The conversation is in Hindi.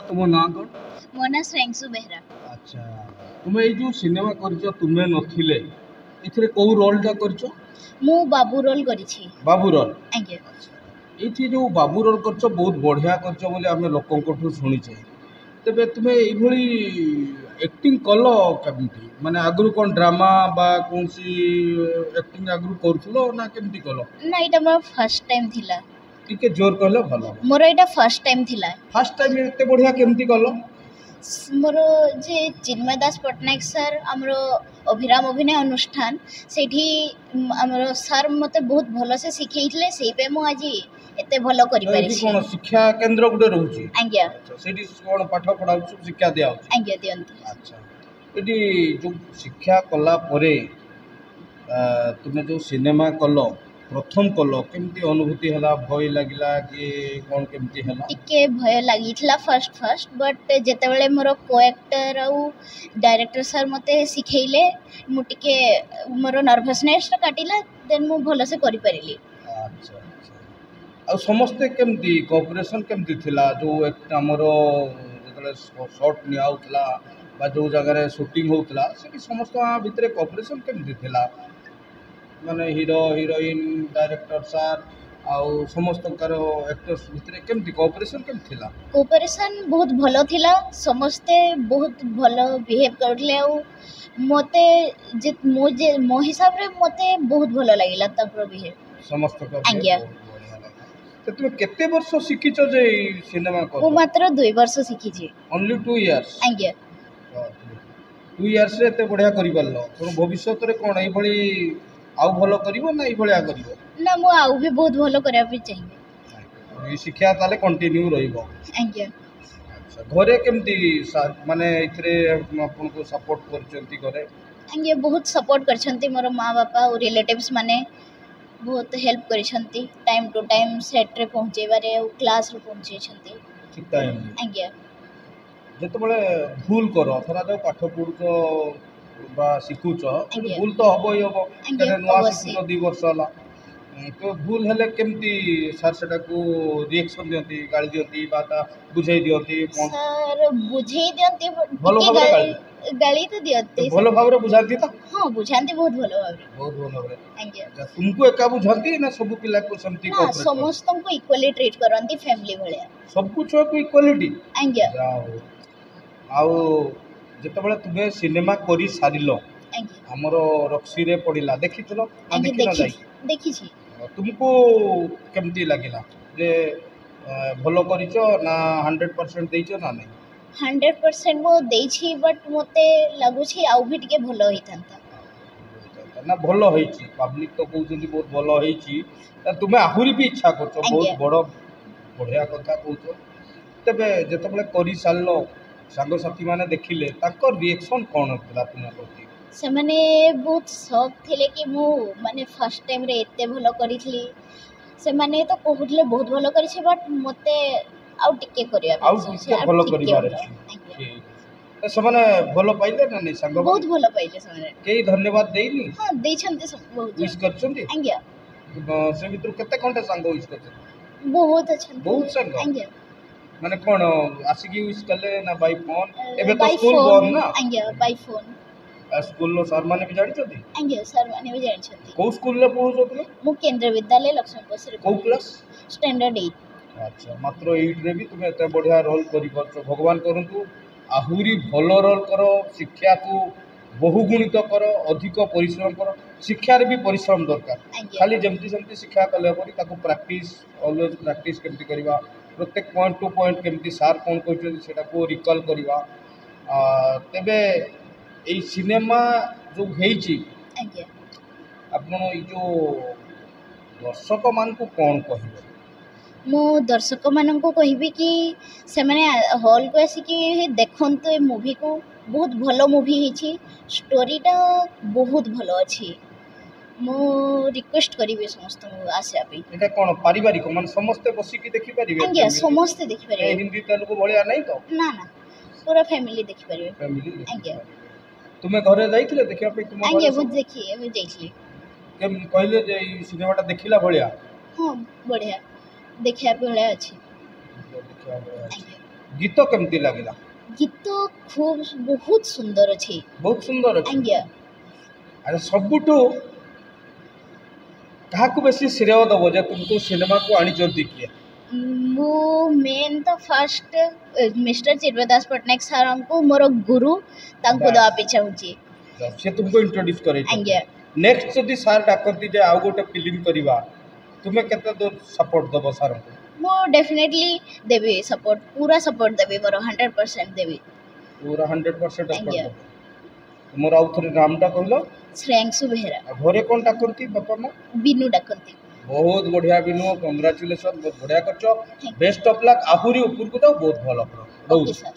तुम ना कौन? मो ना श्रेयांशु बेहरा। अच्छा तुम ये जो सिनेमा करछ तुमे नथिले इथरे को रोल टा करछ? मु बाबू रोल करिछि। बाबू रोल? आज्ञा। ये जो बाबू रोल करछ बहुत बढ़िया करछ बोले आमे लोकन कोठू सुनिछे। तबे तुमे ई भली एक्टिंग कलो केमती माने आगु कोन ड्रामा बा कोनसी एक्टिंग आगु करथुलो ना केमती कलो? ना इटा मोर फर्स्ट टाइम थिला। टिके जोर कहले भलो। मोर इटा फर्स्ट टाइम थिला। फर्स्ट टाइम एते बढ़िया केमती कलो? मोर जे चिन्मय दास पटनायक सर हमरो अभिराम अभिनय अनुष्ठान सेठी हमरो सर मते बहुत भलो से सिखैथिले सेही पे मु आज एते भलो करि पारि छी। कोन शिक्षा केंद्र गुडे रहउची? आज्ञा। अच्छा सेठी कोन पाठ पढाउ शिक्षा दिया होची? आज्ञा दियंती। अच्छा एटी जो शिक्षा कला परे तुमे जो सिनेमा कलो प्रथम कलो केमती अनुभूति हला भय लागिला कि कोन केमती हला? टिके भय लागिथला फर्स्ट बट जेते बेले मोर को एक्टर आउ डायरेक्टर सर मते सिखैले मु टिके मोर नर्वसनेस काटिला देन मु भलो से करि परिली। अच्छा अच्छा आ समस्त केमती कोऑपरेशन केमती थिला जो एक हमरो जेतले शॉट निया होतला बा जो जगह रे शूटिंग होतला से समस्त भितरे कोऑपरेशन केमती थिला माने हीरो हीरोइन डायरेक्टर सर आउ समस्त एक्टर्स भितरे केमती कोऑपरेशन केमती थिला? कोऑपरेशन बहुत भलो थिला समस्ते बहुत भलो बिहेव करले आउ मते जे मो हिसाब रे मते बहुत भलो लागिला तकर बिहेव समस्त का आज्ञा। तो तुम केते वर्ष सिखिचो जे सिनेमा को? मु मात्र 2 वर्ष सिखिछि। Only 2 years? आज्ञा। 2 इयर्स रे एते बढ़िया करि परलो तो भविष्य रे कोन एई भली आउ भलो करिवो ना एई भलिया करिवो? ना मु आउ भी बहुत भलो करबा पे चाहिए। ई शिक्षा ताले कंटिन्यू रहिबो? आज्ञा। अच्छा घरे केमती माने इथरे आपन को सपोर्ट करचंती घरे? आज्ञा बहुत सपोर्ट करछंती मोर माँ बापा और रिलेटिव्स माने बहुत हेल्प करिसंती टाइम टू टाइम सेट रे पहुंचेबारे और क्लास रे पहुंचेछंती ठीक टाइम? आज्ञा। जते बळे भूल करो थरा जो पाठ पढुचो बा सिखुचो भूल तो हबो ही हबो तने नुवा सिखुचो 2 वर्ष हला तो भूल हेले केमती सर सेटा को रिएक्शन दियंती गाली दियंती बाता बुझाई दियंती कोन? सर बुझाई दियंती भलो भाबरे गाली तो दियंती भलो भाबरे बुझांती त? हां बुझांती बहुत भलो भाबरे। बहुत भलो भाबरे? आज्ञा। तुमको एका बुझांती ना सब पिला को समती को? ना समस्त को इक्वली ट्रीट करंती फैमिली भलिया सब कुछ को इक्वालिटी? आज्ञा। जाओ आउ जते बळे तुमे सिनेमा करी सारिलो आज्ञा हमरो रक्सी रे पडिला देखितलो ना देखिना जाई? देखिछि। तुमको केमती लागिला जे भलो करिचो ना 100% देइचो ना नहीं? 100% मो देइछि बट मोते लागुछि आउ भी टिके भलो होइथांता ना भलो होइछि पब्लिक तो कहउछंती बहुत भलो होइछि तुमे आहुरी भी इच्छा करछो बहुत बड़ बढ़िया कथा कहउछो तबे जते बळे करी सारलो सांग साथी माने देखिले ताको रिएक्शन कोन होतला तुम प्रति? से माने बहुत शौक थिले कि मु माने फर्स्ट टाइम रे एते भलो करिथली से माने तो कहउतले बहुत भलो करिछि बट मते आउ टिके करिया आउ टिके भलो करिबार अछि ठीक से माने भलो पाइले ना नहीं सांग? बहुत भलो पाइले से माने केई धन्यवाद देइनी? हां देइछन्ते सब बहुत विश करछन्ती? आज्ञा। से मित्र केते घंटा सांग विश करछन्ती? बहुत अच्छा बहुत सांग? आज्ञा। माने कोन आसिकी विश करले ना बाय फोन? एबे तो स्कूल बंद ना? आज्ञा बाय फोन। स्कूल लो सर माने भी जानि छथि? आज्ञा सर माने भी जानि छथि। को स्कूल ले पहुंचो तुम? मु केंद्र विद्यालय लक्ष्मणपुर से। को क्लास? स्टैंडर्ड 8। अच्छा मात्र 8 रे भी तुम एते बढ़िया रोल करि परछो भगवान करंतु आहुरी भलो रोल करो शिक्षा को बहुगुणित करो अधिक परिश्रम करो शिक्षा रे भी परिश्रम दरकार खाली जेमती जेमती शिक्षा कले परी ताको प्रैक्टिस ऑलवेज प्रैक्टिस केमती करबा प्रत्येक पॉइंट टू पॉइंट केमती सार कोन कहउछन सेटा को रिकॉल करबा तबे ए सिनेमा जो हेइची आज्ञा आपण ई जो दर्शक मान को कोन कहिबो? मो दर्शक मान को कहबी कि से माने हॉल को आसी कि देखंतो ए मूवी को बहुत भलो मूवी हिची स्टोरीटा बहुत भलो अछि मो रिक्वेस्ट करिवे समस्त आशा पे एटा कोन पारिवारिक मन समस्त बसी की देखि परिबे? आज्ञा समस्त देखि परिबे हिंदी तेलुगु भलिया नहीं तो? ना ना पूरा फैमिली देखि परिबे। फैमिली आज्ञा। तुमे घरे जाइथिले देखिया पे तुम? आज्ञा वो देखिए वो जाइथिले केम कहले जे ई सिनेमाटा देखिला भलिया? हां बढ़िया देखिया भलिया अछि। देखिया भलिया अछि गीत केमती लगिला? गीत खूब बहुत सुंदर अच्छी। बहुत सुंदर अछि। आज्ञा अरे सबुठु काहाकू बेसी श्रेय दबो जे तुमको सिनेमा को आनी जल्दी किए? मु मेन तो फर्स्ट मिस्टर चिरवेदास पटनायक सर को मोर गुरु तांको बास। दवा पे चाहूची। से तुमको इंट्रोड्यूस करे। आज्ञा नेक्स्ट जदि सर डाकती जे आउ गोटे फिल्म करवा तुमे केते दूर सपोर्ट दबो सर को? मु डेफिनेटली देवी सपोर्ट पूरा सपोर्ट देवी मोर 100% देवी। पूरा 100% आज्ञा। सपोर्ट दबो। मोर आउ थरे नामटा कहलो? श्रेयांशु बेहेरा। आ घरे कोन डाकती बापा मां? बिनु डाकंती। बहुत बढ़िया बिनु, कंग्रेचुलेशन, बहुत बढ़िया करछो। बेस्ट ऑफ लक, आहुरी ऊपर को तो बहुत भलो करो। Okay sir.